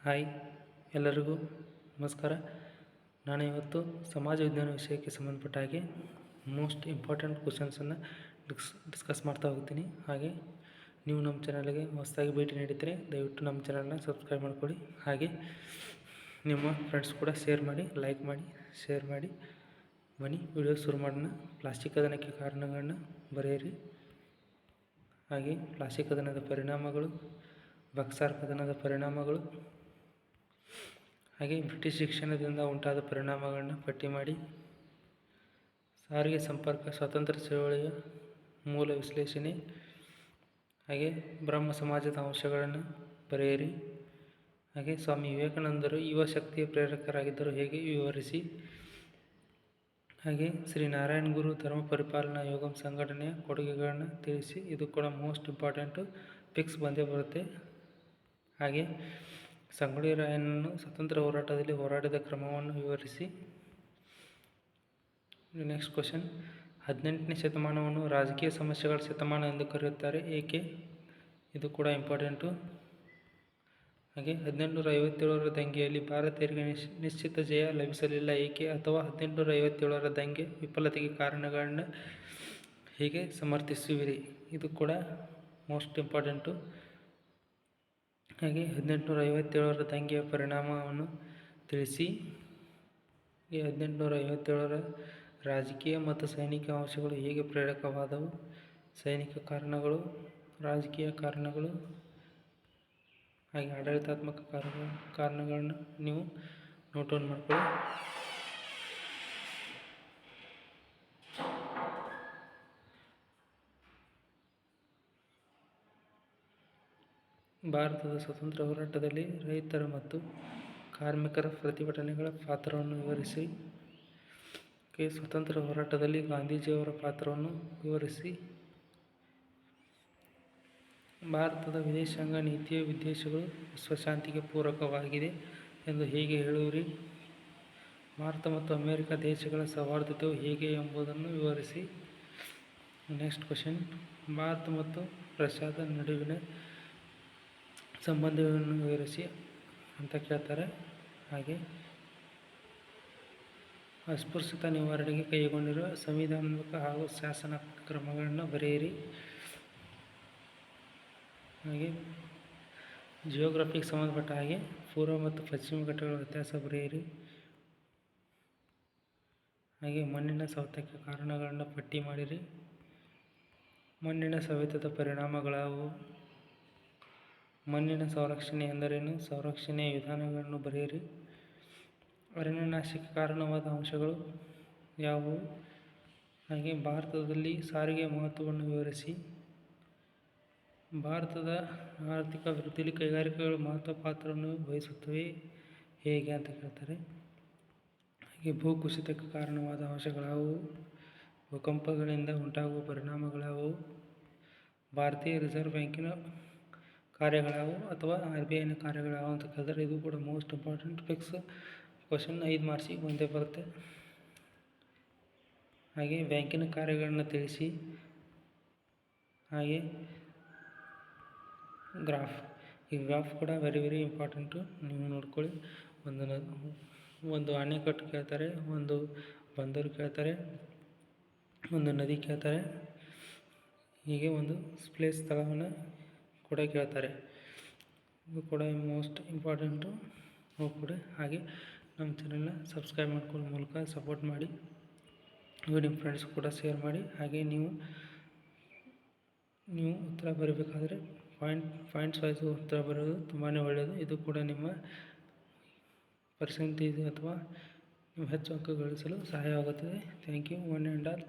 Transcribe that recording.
Hi, ಎಲ್ಲರಿಗೂ ನಮಸ್ಕಾರ. ನಾನು ಇವತ್ತು ಸಮಾಜ ವಿಜ್ಞಾನ ವಿಷಯಕ್ಕೆ ಸಂಬಂಧಪಟ್ಟ ಹಾಗೆ ಮೋಸ್ಟ್ ಇಂಪಾರ್ಟೆಂಟ್ ಕ್ವಶನ್ಸನ್ನು ಡಿಸ್ಕಸ್ ಮಾಡ್ತಾ ಹೋಗ್ತೀನಿ. ಹಾಗೆ ನೀವು ನಮ್ಮ ಚಾನಲ್ಗೆ ಹೊಸದಾಗಿ ಭೇಟಿ ನೀಡಿದರೆ ದಯವಿಟ್ಟು ನಮ್ಮ ಚಾನಲ್ನ ಸಬ್ಸ್ಕ್ರೈಬ್ ಮಾಡ್ಕೊಳ್ಳಿ. ಹಾಗೆ ನಿಮ್ಮ ಫ್ರೆಂಡ್ಸ್ ಕೂಡ ಶೇರ್ ಮಾಡಿ, ಲೈಕ್ ಮಾಡಿ, ಶೇರ್ ಮಾಡಿ. ಬನ್ನಿ ವಿಡಿಯೋ ಶುರು ಮಾಡೋಣ. ಪ್ಲಾಸ್ಟಿಕ್ ಕದನಕ್ಕೆ ಕಾರಣಗಳನ್ನ ಬರೆಯಿರಿ. ಹಾಗೆ ಪ್ಲಾಸ್ಟಿಕ್ ಕದನದ ಪರಿಣಾಮಗಳು, ಬಕ್ಸಾರ್ ಕದನದ ಪರಿಣಾಮಗಳು, ಹಾಗೆ ಬ್ರಿಟಿಷ್ ಶಿಕ್ಷಣದಿಂದ ಉಂಟಾದ ಪರಿಣಾಮಗಳನ್ನು ಪಟ್ಟಿ ಮಾಡಿ. ಸಾರಿಗೆ ಸಂಪರ್ಕ ಸ್ವಾತಂತ್ರ್ಯ ಚಳವಳಿಯ ಮೂಲ ವಿಶ್ಲೇಷಣೆ, ಹಾಗೆ ಬ್ರಹ್ಮ ಸಮಾಜದ ಅಂಶಗಳನ್ನು ಬರೆಯಿರಿ. ಹಾಗೆ ಸ್ವಾಮಿ ವಿವೇಕಾನಂದರು ಯುವ ಶಕ್ತಿಯ ಪ್ರೇರಕರಾಗಿದ್ದರು, ಹೇಗೆ ವಿವರಿಸಿ. ಹಾಗೆ ಶ್ರೀ ನಾರಾಯಣ ಗುರು ಧರ್ಮ ಪರಿಪಾಲನಾ ಯೋಗಂ ಸಂಘಟನೆಯ ಕೊಡುಗೆಗಳನ್ನು ತಿಳಿಸಿ. ಇದು ಕೂಡ ಮೋಸ್ಟ್ ಇಂಪಾರ್ಟೆಂಟು, ಪಿಕ್ಸ್ ಬಂದೇ ಬರುತ್ತೆ. ಹಾಗೆ ಸಂಗೊಳ್ಳಿ ರಾಯಣ್ಣನು ಸ್ವತಂತ್ರ ಹೋರಾಟದಲ್ಲಿ ಹೋರಾಡಿದ ಕ್ರಮವನ್ನು ವಿವರಿಸಿ. ನೆಕ್ಸ್ಟ್ ಕ್ವಶನ್, 18ನೇ ಶತಮಾನವನ್ನು ರಾಜಕೀಯ ಸಮಸ್ಯೆಗಳ ಶತಮಾನ ಎಂದು ಕರೆಯುತ್ತಾರೆ, ಏಕೆ? ಇದು ಕೂಡ ಇಂಪಾರ್ಟೆಂಟು. ಹಾಗೆ 1857ರ ದಂಗೆಯಲ್ಲಿ ಭಾರತೀಯರಿಗೆ ನಿಶ್ಚಿತ ಜಯ ಲಭಿಸಲಿಲ್ಲ, ಏಕೆ? ಅಥವಾ 1857ರ ದಂಗೆ ವಿಫಲತೆಗೆ ಕಾರಣಗಳನ್ನು ಹೀಗೆ ಸಮರ್ಥಿಸುವಿರಿ. ಇದು ಕೂಡ ಮೋಸ್ಟ್ ಇಂಪಾರ್ಟೆಂಟು. ಹಾಗೆ 1857ರ ದಂಗೆಯ ಪರಿಣಾಮವನ್ನು ತಿಳಿಸಿ. 1857ರ ರಾಜಕೀಯ ಮತ್ತು ಸೈನಿಕ ಅಂಶಗಳು ಹೇಗೆ ಪ್ರೇರಕವಾದವು. ಸೈನಿಕ ಕಾರಣಗಳು, ರಾಜಕೀಯ ಕಾರಣಗಳು, ಹಾಗೆ ಆಡಳಿತಾತ್ಮಕ ಕಾರಣಗಳನ್ನು ನೀವು ನೋಟ್ ಡೌನ್ ಮಾಡ್ಕೊಳ್ಳಿ. ಭಾರತದ ಸ್ವತಂತ್ರ ಹೋರಾಟದಲ್ಲಿ ರೈತರ ಮತ್ತು ಕಾರ್ಮಿಕರ ಪ್ರತಿಭಟನೆಗಳ ಪಾತ್ರವನ್ನು ವಿವರಿಸಿ. ಸ್ವತಂತ್ರ ಹೋರಾಟದಲ್ಲಿ ಗಾಂಧೀಜಿಯವರ ಪಾತ್ರವನ್ನು ವಿವರಿಸಿ. ಭಾರತದ ವಿದೇಶಾಂಗ ನೀತಿಯ ಉದ್ದೇಶಗಳು ವಿಶ್ವಶಾಂತಿಗೆ ಪೂರಕವಾಗಿದೆ ಎಂದು ಹೇಗೆ ಹೇಳುವಿರಿ. ಭಾರತ ಮತ್ತು ಅಮೆರಿಕ ದೇಶಗಳ ಸೌಹಾರ್ದತೆಯು ಹೇಗೆ ಎಂಬುದನ್ನು ವಿವರಿಸಿ. ನೆಕ್ಸ್ಟ್ ಕ್ವಶನ್, ಭಾರತ ಮತ್ತು ರಷ್ಯಾದ ನಡುವಿನ ಸಂಬಂಧವನ್ನು ವಿವರಿಸಿ ಅಂತ ಕೇಳ್ತಾರೆ. ಹಾಗೆ ಅಸ್ಪೃಶ್ಯತಾ ನಿವಾರಣೆಗೆ ಕೈಗೊಂಡಿರುವ ಸಂವಿಧಾನಾತ್ಮಕ ಹಾಗೂ ಶಾಸನಾತ್ಮಕ ಕ್ರಮಗಳನ್ನು ಬರೆಯಿರಿ. ಹಾಗೆ ಜಿಯೋಗ್ರಫಿಗೆ ಸಂಬಂಧಪಟ್ಟ ಹಾಗೆ ಪೂರ್ವ ಮತ್ತು ಪಶ್ಚಿಮ ಘಟ್ಟಗಳ ವ್ಯತ್ಯಾಸ ಬರೆಯಿರಿ. ಹಾಗೆ ಮಣ್ಣಿನ ಸವೆತಕ್ಕೆ ಕಾರಣಗಳನ್ನು ಪಟ್ಟಿ ಮಾಡಿರಿ. ಮಣ್ಣಿನ ಸವೆತದ ಪರಿಣಾಮಗಳಾವು. ಮಣ್ಣಿನ ಸಂರಕ್ಷಣೆ ಎಂದರೇನು, ಸಂರಕ್ಷಣೆಯ ವಿಧಾನಗಳನ್ನು ಬರೆಯಿರಿ. ಅರಣ್ಯನಾಶಕ್ಕೆ ಕಾರಣವಾದ ಅಂಶಗಳು ಯಾವುವು. ಹಾಗೆ ಭಾರತದಲ್ಲಿ ಸಾರಿಗೆಯ ಮಹತ್ವವನ್ನು ವಿವರಿಸಿ. ಭಾರತದ ಆರ್ಥಿಕ ಅಭಿವೃದ್ಧಿಯಲ್ಲಿ ಕೈಗಾರಿಕೆಗಳು ಮಹತ್ವ ಪಾತ್ರವನ್ನು ವಹಿಸುತ್ತವೆ, ಹೇಗೆ ಅಂತ ಕೇಳ್ತಾರೆ. ಹಾಗೆ ಭೂಕುಸಿತಕ್ಕೆ ಕಾರಣವಾದ ಅಂಶಗಳಾವುವು. ಭೂಕಂಪಗಳಿಂದ ಉಂಟಾಗುವ ಪರಿಣಾಮಗಳಾವುವು. ಭಾರತೀಯ ರಿಸರ್ವ್ ಬ್ಯಾಂಕಿನ ಕಾರ್ಯಗಳಾವು ಅಥವಾ RBIನ ಕಾರ್ಯಗಳಾವು ಅಂತ ಕೇಳಿದ್ರೆ ಇದು ಕೂಡ ಮೋಸ್ಟ್ ಇಂಪಾರ್ಟೆಂಟ್ ಫಿಕ್ಸ್ ಕ್ವಶನ್. 5 ಮಾರ್ಕ್ಸಿಗೆ ಬಂದೇ ಬರುತ್ತೆ. ಹಾಗೆ ಬ್ಯಾಂಕಿನ ಕಾರ್ಯಗಳನ್ನು ತಿಳಿಸಿ. ಹಾಗೆ ಗ್ರಾಫ್, ಈ ಗ್ರಾಫ್ ಕೂಡ ವೆರಿ ಇಂಪಾರ್ಟೆಂಟು, ನೀವು ನೋಡ್ಕೊಳ್ಳಿ. ಒಂದು ಅಣೆಕಟ್ಟು ಕೇಳ್ತಾರೆ, ಒಂದು ಬಂದರು ಕೇಳ್ತಾರೆ, ಒಂದು ನದಿ ಕೇಳ್ತಾರೆ, ಹೀಗೆ ಒಂದು ಪ್ಲೇಸ್ ಸ್ಥಳವನ್ನು ಕೂಡ ಕೇಳ್ತಾರೆ. ಇದು ಕೂಡ ಮೋಸ್ಟ್ ಇಂಪಾರ್ಟೆಂಟು ಕೂಡ. ಹಾಗೆ ನಮ್ಮ ಚಾನಲ್ನ ಸಬ್ಸ್ಕ್ರೈಬ್ ಮಾಡ್ಕೊಳ್ಳೋ ಮೂಲಕ ಸಪೋರ್ಟ್ ಮಾಡಿ. ನಿಮ್ಮ ಫ್ರೆಂಡ್ಸ್ ಕೂಡ ಶೇರ್ ಮಾಡಿ. ಹಾಗೆ ನೀವು ಉತ್ತರ ಬರೀಬೇಕಾದ್ರೆ ಪಾಯಿಂಟ್ಸ್ ವೈಸ್ ಉತ್ತರ ಬರೋದು ತುಂಬಾ ಒಳ್ಳೆಯದು. ಇದು ಕೂಡ ನಿಮ್ಮ ಪರ್ಸೆಂಟೇಜ್ ಅಥವಾ ನೀವು ಹೆಚ್ಚು ಅಂಕ ಗಳಿಸಲು ಸಹಾಯವಾಗುತ್ತದೆ. Thank you one and all.